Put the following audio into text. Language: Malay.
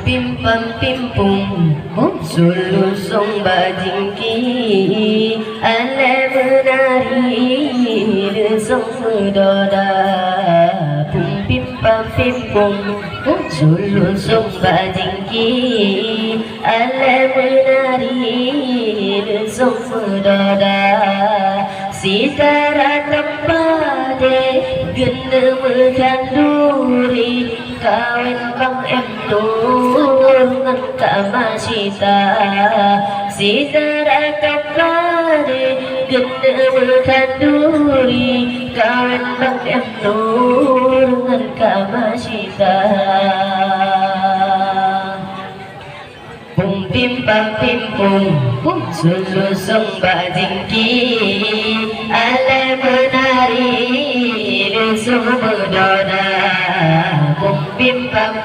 pim pam pim pum Sulusung bajingki ala menari Resong doda Pum pim pam pim pum Sulusung bajingki ala menari Resong doda Sitara tempade Gena menganduri Kawin bang em nur Ngan kamasita Sitara tempade Gena menganduri Kawin bang em nur Ngan kamasita Pum pim pam pim pum Sulusung bajingki ala menari Resung berdoda Pum pim pam